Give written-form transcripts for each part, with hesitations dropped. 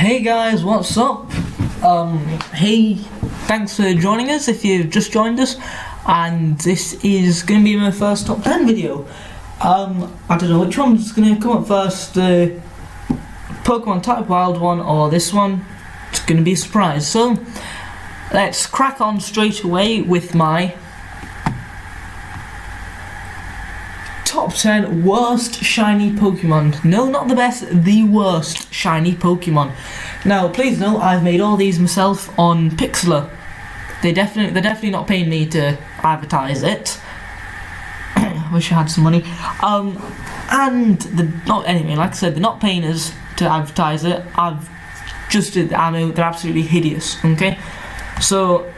Hey guys, what's up? Hey, thanks for joining us if you've just joined us, and this is going to be my first top 10 video. I don't know which one's going to come up first, the Pokemon Type Wild one or this one. It's going to be a surprise. So, let's crack on straight away with my top 10 worst shiny Pokemon. No, not the best, the worst shiny Pokemon. Now, please note, I've made all these myself on Pixlr. They're definitely not paying me to advertise it. I wish I had some money. Anyway, like I said, they're not paying us to advertise it. I know they're absolutely hideous. Okay, so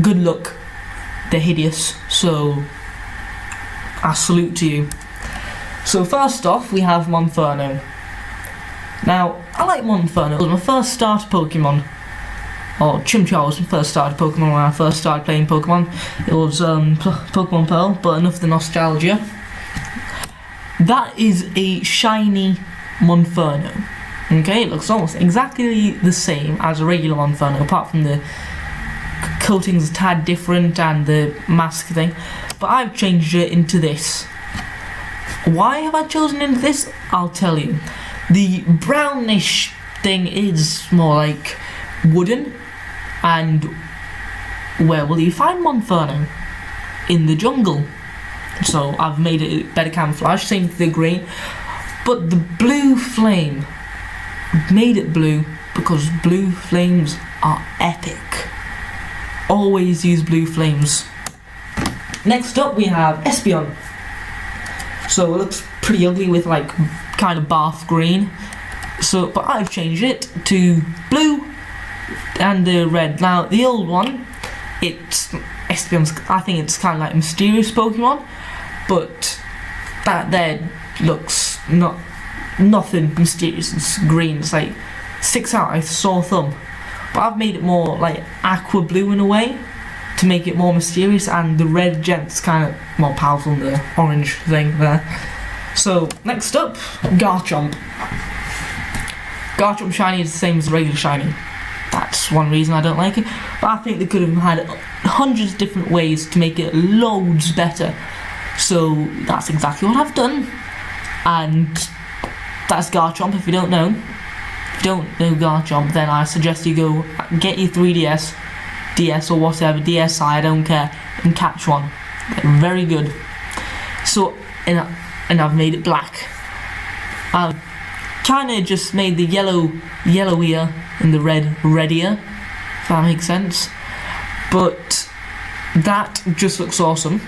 good luck. They're hideous. So I salute to you. So first off, we have Monferno. Now, I like Monferno. It was my first starter Pokemon. Or Chimchar was my first starter Pokemon when I first started playing Pokemon. It was Pokemon Pearl, but enough of the nostalgia. That is a shiny Monferno. Okay, it looks almost exactly the same as a regular Monferno, apart from the coating's a tad different and the mask thing. But I've changed it into this. Why have I chosen into this? I'll tell you. The brownish thing is more like wooden, and where will you find Monferno? In the jungle. So I've made it better camouflage, same with the green. But the blue flame, made it blue because blue flames are epic. Always use blue flames. Next up we have Espeon. So it looks pretty ugly with like kind of bath green. So, but I've changed it to blue and the red. Now the old one, it's Espeon's. I think it's kind of like mysterious Pokemon, but that there looks nothing mysterious. It's green. It's like sticks out like a sore thumb. But I've made it more like aqua blue in a way, to make it more mysterious, and the red gent's kind of more powerful than the orange thing there. So, next up, Garchomp. Garchomp shiny is the same as regular shiny. That's one reason I don't like it, but I think they could have had hundreds of different ways to make it loads better. So, that's exactly what I've done, and that's Garchomp. If you don't know Garchomp, then I suggest you go get your 3DS, DS or whatever, DSi, I don't care, and catch one. They're very good. So, and I've made it black. I've kind of just made the yellowier and the reddier, if that makes sense. But that just looks awesome.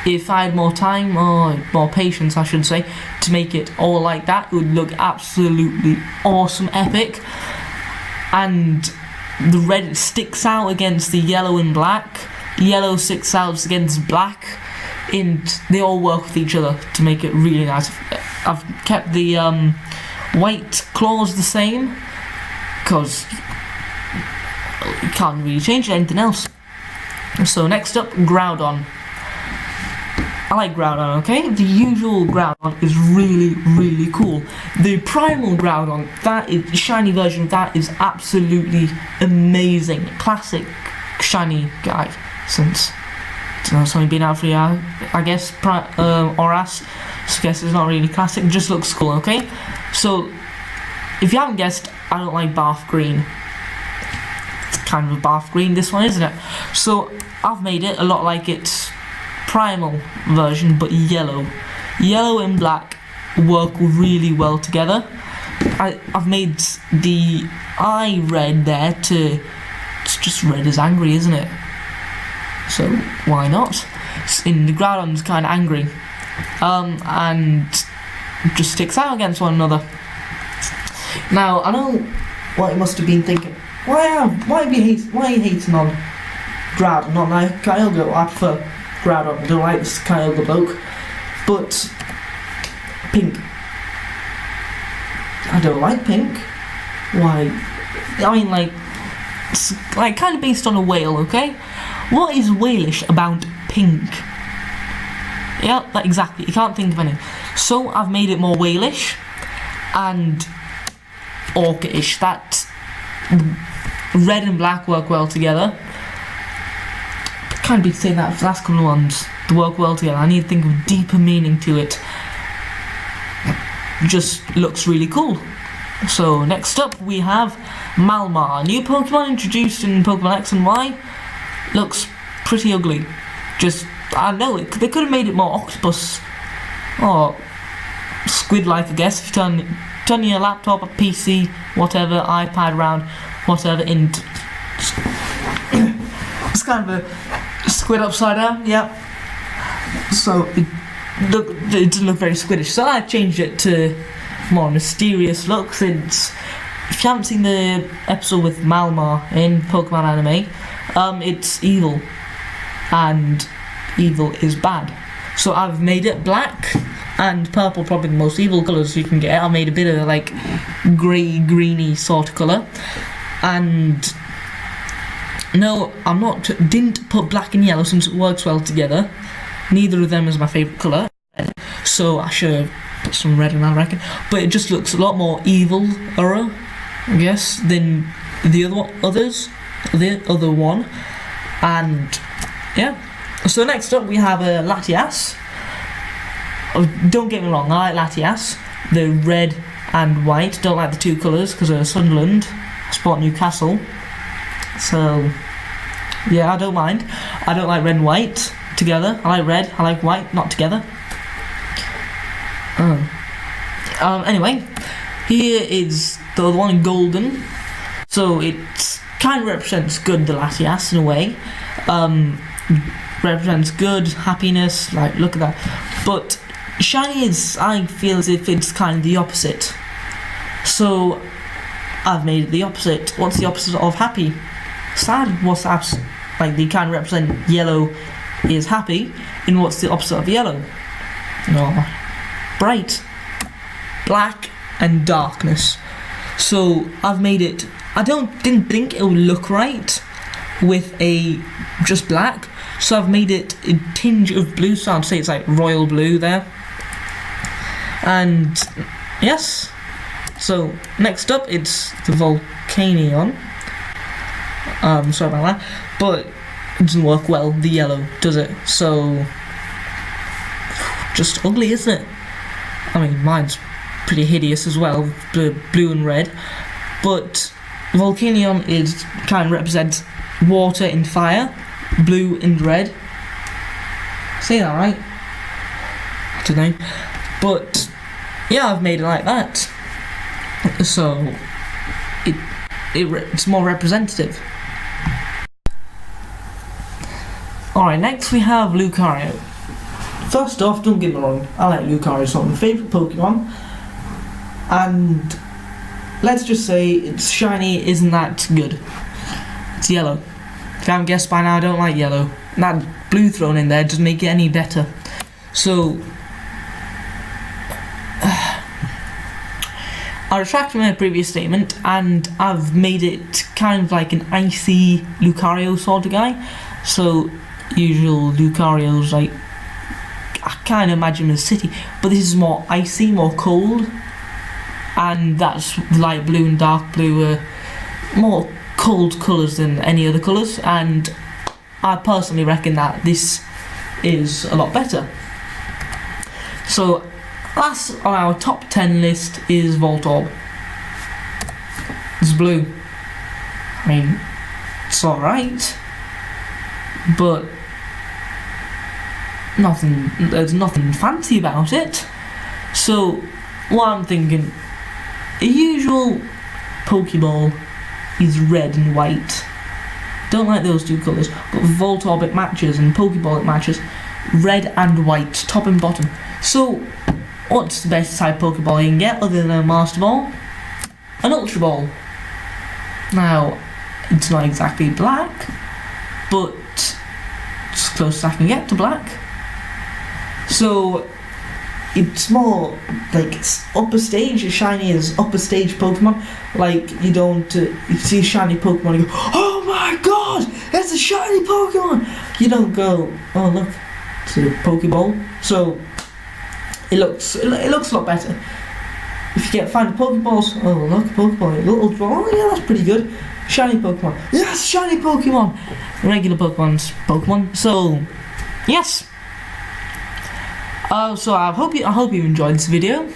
If I had more time, or more patience I should say, to make it all like that, it would look absolutely awesome, epic. And the red sticks out against the yellow and black. Yellow sticks out against black, and they all work with each other to make it really nice. I've kept the white claws the same, because you can't really change anything else. So next up, Groudon. I like Groudon, okay? The usual Groudon is really, really cool. The primal Groudon, that is the shiny version of that, is absolutely amazing. Classic shiny guy since it's only been out for a year, I guess, Oras. So I guess it's not really classic, just looks cool, okay? So, if you haven't guessed, I don't like bath green. It's kind of a bath green, this one, isn't it? So, I've made it a lot like its primal version, but yellow. Yellow and black work really well together. I've made the eye red there it's just red as angry, isn't it? So why not? In the Groudon's kind of angry, and just sticks out against one another. Now I know what you must have been thinking. Why are you hating on Groudon, not now Kyogre? I prefer Groudon. I don't like this Kyogre bloke, but pink. I don't like pink. Why? I mean, it's like kind of based on a whale, okay? What is whalish about pink? Yeah, exactly. You can't think of any. So I've made it more whalish, and orca-ish. That red and black work well together. Can't be saying that for the last couple of ones. They work well together. I need to think of deeper meaning to it. Just looks really cool. So next up we have Malmar, a new Pokemon introduced in Pokemon X and Y. Looks pretty ugly. Just, I know, they could have made it more octopus or squid-like, I guess, if you turn your laptop, a PC, whatever, iPad around, whatever, into it's kind of a squid upside down, yeah. So it doesn't look very squiddish. So I changed it to more mysterious look, since if you haven't seen the episode with Malmar in Pokemon anime, it's evil, and evil is bad. So I've made it black and purple, probably the most evil colours you can get. I made a bit of a like grey, greeny sort of colour. And no, didn't put black and yellow since it works well together. Neither of them is my favourite colour, so I should have put some red in that, I reckon. But it just looks a lot more evil-er, I guess, than the other one. And yeah. So next up we have a Latias. Oh, don't get me wrong, I like Latias. The red and white. Don't like the two colours because of Sunderland. Sport Newcastle. So yeah, I don't mind. I don't like red and white together. I like red, I like white, not together. Anyway, here is the one in golden. So it kind of represents good, the Latias, in a way. Represents good, happiness, like, look at that. But shiny is, I feel as if it's kind of the opposite. So I've made it the opposite. What's the opposite of happy? Sad. What's the opposite? Like, they kind of represent yellow is happy, and what's the opposite of yellow? No, bright, black, and darkness. So I've made it. I didn't think it would look right with a just black, so I've made it a tinge of blue. So I'd say it's like royal blue there. And yes. So next up, it's the Volcanion. Sorry about that, but it doesn't work well, the yellow, does it? So just ugly, isn't it? I mean, mine's pretty hideous as well, blue and red. But Volcanion is kind of represents water and fire, blue and red. Say that right? I don't know. But yeah, I've made it like that. So it's more representative. Alright, next we have Lucario. First off, don't get me wrong, I like Lucario, it's one of my favourite Pokemon. And let's just say its shiny isn't that good. It's yellow. If you haven't guessed by now, I don't like yellow. And that blue thrown in there doesn't make it any better. So I retract my previous statement, and I've made it kind of like an icy Lucario sort of guy. So usual Lucarios, like, I kind of imagine in a city, but this is more icy, more cold, and that's light blue and dark blue, more cold colours than any other colours, and I personally reckon that this is a lot better. So last on our top 10 list is Voltorb. It's blue. I mean, it's alright, but there's nothing fancy about it. So what I'm thinking, a usual Pokeball is red and white. Don't like those two colours, but Voltorb it matches, and Pokeball it matches red and white, top and bottom. So what's the best type Pokeball you can get other than a Master Ball? An Ultra Ball. Now, it's not exactly black, but it's as close as I can get to black. So it's more like upper stage. Shiny is upper stage Pokemon. Like, you don't you see a shiny Pokemon and you go, oh my god, it's a shiny Pokemon. You don't go, oh look, it's a Pokeball. So it looks a lot better. if you find the Pokeballs, oh look, Pokeball, a little draw, oh yeah, that's pretty good. Shiny Pokemon, yes, shiny Pokemon. Regular Pokemon's Pokemon. So, yes. So I hope you enjoyed this video.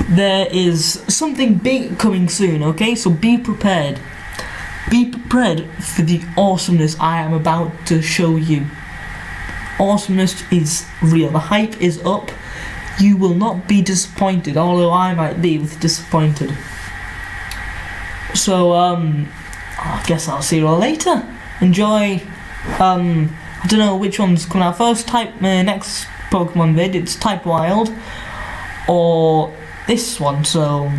There is something big coming soon, okay? So be prepared. Be prepared for the awesomeness I am about to show you. Awesomeness is real. The hype is up. You will not be disappointed, although I might be disappointed. So, I guess I'll see you all later. Enjoy. I don't know which one's coming out first. Next Pokemon vid, it's Type Wild, or this one. So,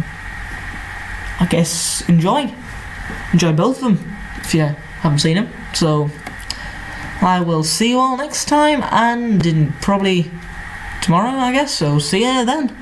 I guess enjoy both of them if you haven't seen them. So, I will see you all next time, and probably tomorrow, I guess. So, see you then.